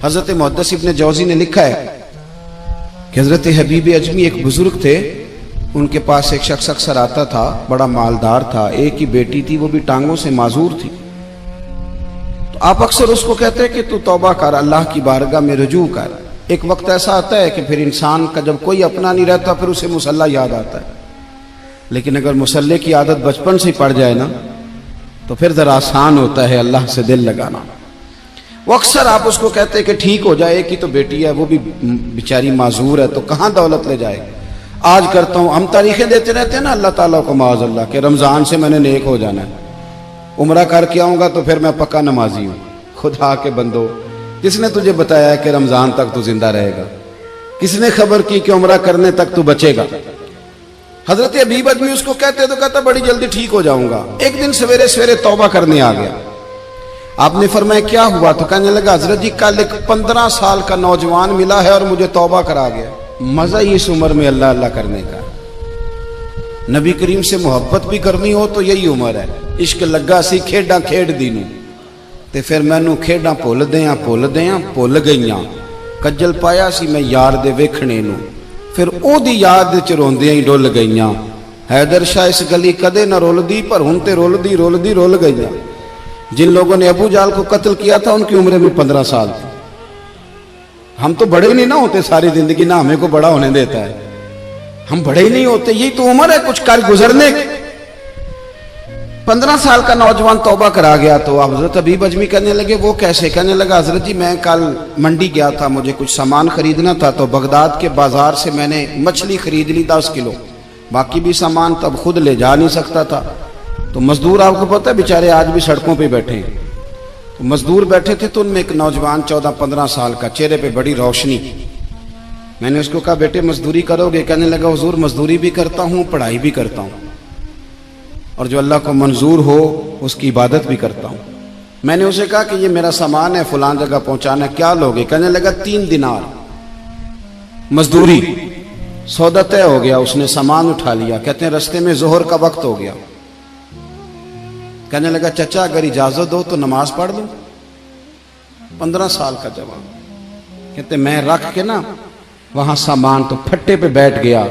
حضرت محدث ابن جوزی نے لکھا ہے کہ حضرت حبیب اجمی ایک بزرگ تھے، ان کے پاس ایک شخص اکثر آتا تھا، بڑا مالدار تھا، ایک ہی بیٹی تھی، وہ بھی ٹانگوں سے معذور تھی۔ تو آپ اکثر اس کو کہتے کہ تو توبہ کر، اللہ کی بارگاہ میں رجوع کر۔ ایک وقت ایسا آتا ہے کہ پھر انسان کا جب کوئی اپنا نہیں رہتا پھر اسے مصلی یاد آتا ہے، لیکن اگر مصلی کی عادت بچپن سے پڑ جائے نا تو پھر ذرا آسان ہوتا ہے اللہ سے دل لگانا۔ وہ اکثر آپ اس کو کہتے کہ ٹھیک ہو جائے، ایک ہی تو بیٹی ہے، وہ بھی بیچاری معذور ہے، تو کہاں دولت لے جائے۔ آج کرتا ہوں، ہم تاریخیں دیتے رہتے ہیں نا اللہ تعالیٰ کو معاذ اللہ کہ رمضان سے میں نے نیک ہو جانا ہے، عمرہ کر کے آؤں گا تو پھر میں پکا نمازی ہوں۔ خدا کے بندو، کس نے تجھے بتایا ہے کہ رمضان تک تو زندہ رہے گا؟ کس نے خبر کی کہ عمرہ کرنے تک تو بچے گا؟ حضرت حبیب اجمی اس کو کہتے تو کہتا بڑی جلدی ٹھیک ہو جاؤں گا۔ ایک دن سویرے سویرے توبہ کرنے آ گیا۔ آپ نے فرمایا کیا ہوا؟ تو کہنے لگا حضرت جی کل ایک 15 سال کا نوجوان ملا ہے اور مجھے توبہ کرا گیا۔ مزہ ہی اس عمر میں اللہ اللہ کرنے کا، نبی کریم سے محبت بھی کرنی ہو تو یہی عمر ہے۔ عشق لگا سی کھیڈاں کھیڈ دینوں تے پھر مینوں کھیڈاں بھول گئیاں، کجل پایا سی میں یار دے ویکھنے نوں، پھر او دی یاد وچ روندیاں ہی ڈل گئیاں۔ حیدر شاہ اس گلی کدے نہ رولدی پر ہن تے رول گئیاں۔ جن لوگوں نے ابو جال کو قتل کیا تھا ان کی عمریں بھی 15 سال تھی۔ ہم تو بڑے نہیں نہ ہوتے ساری زندگی، نہ ہمیں کو بڑا ہونے دیتا ہے، ہم بڑے ہی نہیں ہوتے، یہی تو عمر ہے کچھ کر گزرنے کی۔ 15 سال کا نوجوان توبہ کرا گیا تو حضرت حبیب اجمی کہنے لگے وہ کیسے؟ کہنے لگا حضرت جی میں کل منڈی گیا تھا، مجھے کچھ سامان خریدنا تھا، تو بغداد کے بازار سے میں نے مچھلی خرید لی 10 کلو، باقی بھی سامان تب خود لے جا نہیں سکتا تھا۔ تو مزدور آپ کو پتہ ہے بیچارے آج بھی سڑکوں پہ بیٹھے ہیں، تو مزدور بیٹھے تھے تو ان میں ایک نوجوان 14-15 سال کا، چہرے پہ بڑی روشنی۔ میں نے اس کو کہا بیٹے مزدوری کرو گے؟ کہنے لگا حضور مزدوری بھی کرتا ہوں، پڑھائی بھی کرتا ہوں، اور جو اللہ کو منظور ہو اس کی عبادت بھی کرتا ہوں۔ میں نے اسے کہا کہ یہ میرا سامان ہے فلان جگہ پہنچانا، کیا لوگے؟ کہنے لگا 3 دینار مزدوری۔ سودا طے ہو گیا، اس نے سامان اٹھا لیا۔ کہتے ہیں رستے میں ظہر کا وقت ہو گیا، کہنے لگا چچا اگر اجازت دو تو نماز پڑھ لوں۔ 15 سال کا جوان، کہتے میں رکھ کے نا وہاں سامان تو پھٹے پہ بیٹھ گیا،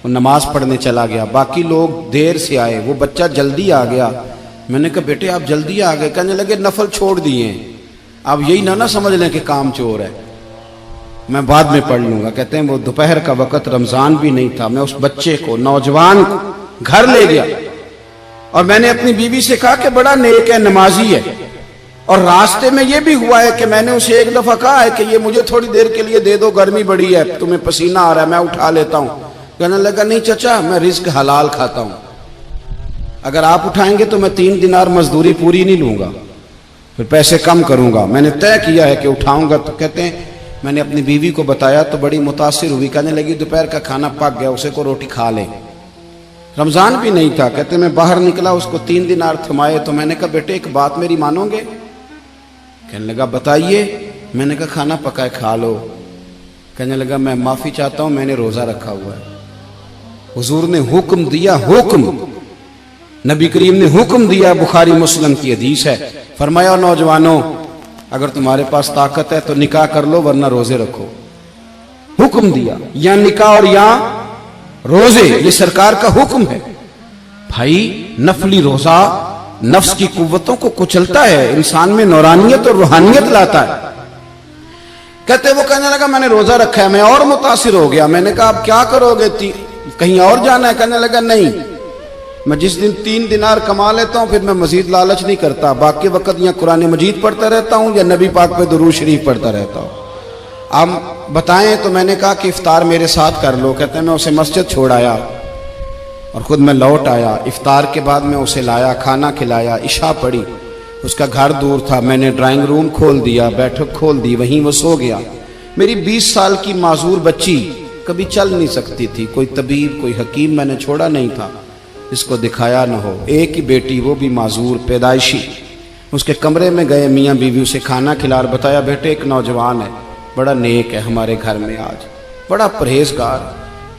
وہ نماز پڑھنے چلا گیا۔ باقی لوگ دیر سے آئے، وہ بچہ جلدی آ گیا۔ میں نے کہا بیٹے آپ جلدی آ گئے؟ کہنے لگے نفل چھوڑ دیے، آپ یہی نہ سمجھ لیں کہ کام چور ہے، میں بعد میں پڑھ لوں گا۔ کہتے ہیں وہ دوپہر کا وقت، رمضان بھی نہیں تھا، میں اس بچے کو نوجوان کو گھر لے گیا اور میں نے اپنی بیوی سے کہا کہ بڑا نیک ہے، نمازی ہے، اور راستے میں یہ بھی ہوا ہے کہ میں نے اسے ایک دفعہ کہا ہے کہ یہ مجھے تھوڑی دیر کے لیے دے دو، گرمی بڑی ہے، تمہیں پسینہ آ رہا ہے، میں اٹھا لیتا ہوں۔ کہنے لگا نہیں چچا میں رزق حلال کھاتا ہوں، اگر آپ اٹھائیں گے تو میں 3 دینار مزدوری پوری نہیں لوں گا، پھر پیسے کم کروں گا، میں نے طے کیا ہے کہ اٹھاؤں گا۔ تو کہتے ہیں میں نے اپنی بیوی کو بتایا تو بڑی متاثر ہوئی، کہنے لگی دوپہر کا کھانا پک گیا، اسے کو روٹی کھا لے، رمضان بھی نہیں تھا۔ کہتے میں باہر نکلا، اس کو 3 دینار تھمائے تو میں نے کہا بیٹے ایک بات میری مانو گے؟ کہنے لگا بتائیے۔ میں نے کہا کھانا پکائے کھا لو۔ کہنے لگا میں معافی چاہتا ہوں، میں نے روزہ رکھا ہوا ہے۔ حضور نے حکم دیا، حکم نبی کریم نے حکم دیا، بخاری مسلم کی حدیث ہے، فرمایا نوجوانوں اگر تمہارے پاس طاقت ہے تو نکاح کر لو ورنہ روزے رکھو۔ حکم دیا، یا نکاح اور یا روزے، یہ سرکار کا حکم ہے۔ بھائی نفلی روزہ نفس کی قوتوں کو کچلتا ہے، انسان میں نورانیت اور روحانیت لاتا ہے۔ کہتے وہ کہنے لگا میں نے روزہ رکھا ہے، میں اور متاثر ہو گیا۔ میں نے کہا اب کیا کرو گے؟ کہیں اور جانا ہے؟ کہنے لگا نہیں، میں جس دن 3 دینار کما لیتا ہوں پھر میں مزید لالچ نہیں کرتا، باقی وقت یا قرآن مجید پڑھتا رہتا ہوں یا نبی پاک پہ درود شریف پڑھتا رہتا ہوں۔ آپ بتائیں؟ تو میں نے کہا کہ افطار میرے ساتھ کر لو۔ کہتے ہیں میں اسے مسجد چھوڑ آیا اور خود میں لوٹ آیا۔ افطار کے بعد میں اسے لایا، کھانا کھلایا، عشاء پڑھی، اس کا گھر دور تھا، میں نے ڈرائنگ روم کھول دیا، بیٹھک کھول دی، وہیں وہ سو گیا۔ میری 20 سال کی معذور بچی کبھی چل نہیں سکتی تھی، کوئی طبیب کوئی حکیم میں نے چھوڑا نہیں تھا اس کو دکھایا نہ ہو۔ ایک ہی بیٹی، وہ بھی معذور پیدائشی، اس کے کمرے میں گئے، میاں بیوی اسے کھانا کھلا اور بتایا بیٹے ایک نوجوان ہے، بڑا نیک ہے ہمارے گھر میں، آج بڑا پرہیزگار۔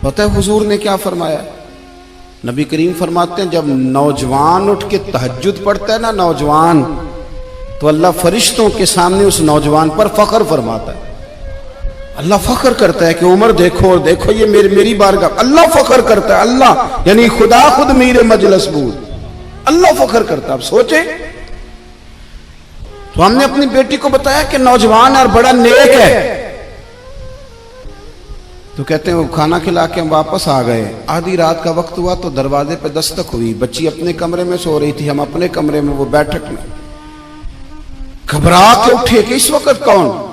پتہ ہے حضور نے کیا فرمایا؟ نبی کریم فرماتے ہیں جب نوجوان اٹھ کے تہجد پڑھتا ہے نا، نوجوان تو اللہ فرشتوں کے سامنے اس نوجوان پر فخر فرماتا ہے. اللہ فخر کرتا ہے کہ عمر دیکھو دیکھو یہ میری بارگاہ. اللہ فخر کرتا ہے, اللہ یعنی خدا خود میر مجلس بود, اللہ فخر کرتا ہے. اب سوچے, تو ہم نے اپنی بیٹی کو بتایا کہ نوجوان اور بڑا نیک ہے, تو کہتے ہیں وہ کھانا کھلا کے ہم واپس آ گئے. آدھی رات کا وقت ہوا تو دروازے پہ دستک ہوئی. بچی اپنے کمرے میں سو رہی تھی, ہم اپنے کمرے میں, وہ بیٹھک میں. گھبرا کے اٹھے کہ اس وقت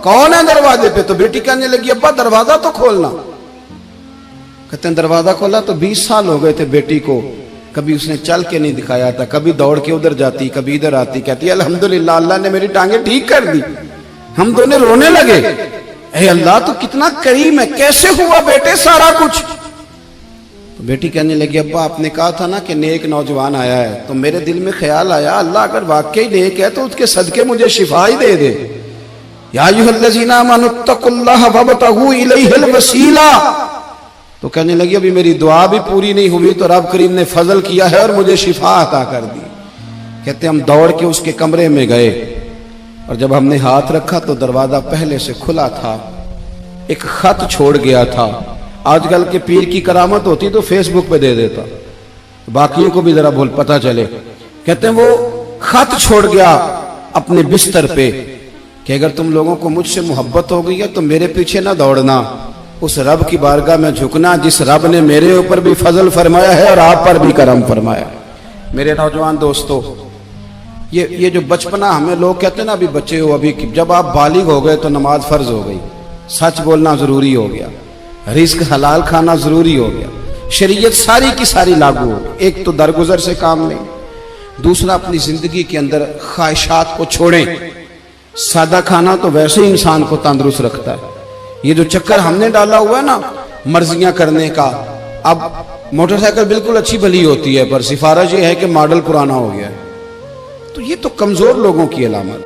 کون ہے دروازے پہ؟ تو بیٹی کہنے لگی ابا دروازہ تو کھولنا. کہتے ہیں دروازہ کھولا تو 20 سال ہو گئے تھے بیٹی کو, کبھی اس نے چل کے نہیں دکھایا تھا, کبھی دوڑ کے ادھر جاتی کبھی ادھر آتی. کہتی ہے الحمدللہ اللہ نے میری ٹانگیں ٹھیک کر دی. ہم دونوں رونے لگے, اے اللہ تو کتنا کریم ہے, کیسے ہوا بیٹے سارا کچھ؟ تو بیٹی کہنے لگی ابا آپ نے کہا تھا نا کہ نیک نوجوان آیا ہے, تو میرے دل میں خیال آیا اللہ اگر واقعی نیک ہے تو اس کے صدقے مجھے شفا ہی دے دے. یا ایھا الذین آمنوا اتقوا اللہ وابتغوا الیہ الوسیلہ. تو کہنے لگی ابھی میری دعا بھی پوری نہیں ہوئی تو رب کریم نے فضل کیا ہے اور مجھے شفا عطا کر دی. کہتے ہم دوڑ کے اس کے کمرے میں گئے, اور جب ہم نے ہاتھ رکھا تو دروازہ پہلے سے کھلا تھا, ایک خط چھوڑ گیا تھا. آج کل کے پیر کی کرامت ہوتی تو فیس بک پہ دے دیتا, باقیوں کو بھی ذرا بھول پتہ چلے. کہتے ہیں وہ خط چھوڑ گیا اپنے بستر پہ کہ اگر تم لوگوں کو مجھ سے محبت ہو گئی ہے تو میرے پیچھے نہ دوڑنا, اس رب کی بارگاہ میں جھکنا جس رب نے میرے اوپر بھی فضل فرمایا ہے اور آپ پر بھی کرم فرمایا. میرے نوجوان دوستو, یہ جو بچپنا ہمیں لوگ کہتے ہیں نا ابھی بچے ہو, ابھی جب آپ بالغ ہو گئے تو نماز فرض ہو گئی, سچ بولنا ضروری ہو گیا, رزق حلال کھانا ضروری ہو گیا, شریعت ساری کی ساری لاگو ہو. ایک تو درگزر سے کام لیں, دوسرا اپنی زندگی کے اندر خواہشات کو چھوڑیں. سادہ کھانا تو ویسے ہی انسان کو تندرست رکھتا ہے. یہ جو چکر ہم نے ڈالا ہوا ہے نا مرضیاں کرنے کا, اب موٹر سائیکل بالکل اچھی بھلی ہوتی ہے پر سفارش یہ ہے کہ ماڈل پرانا ہو گیا ہے, تو یہ تو کمزور لوگوں کی علامت.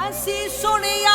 ਅਸੀਂ ਸੁਣਿਆ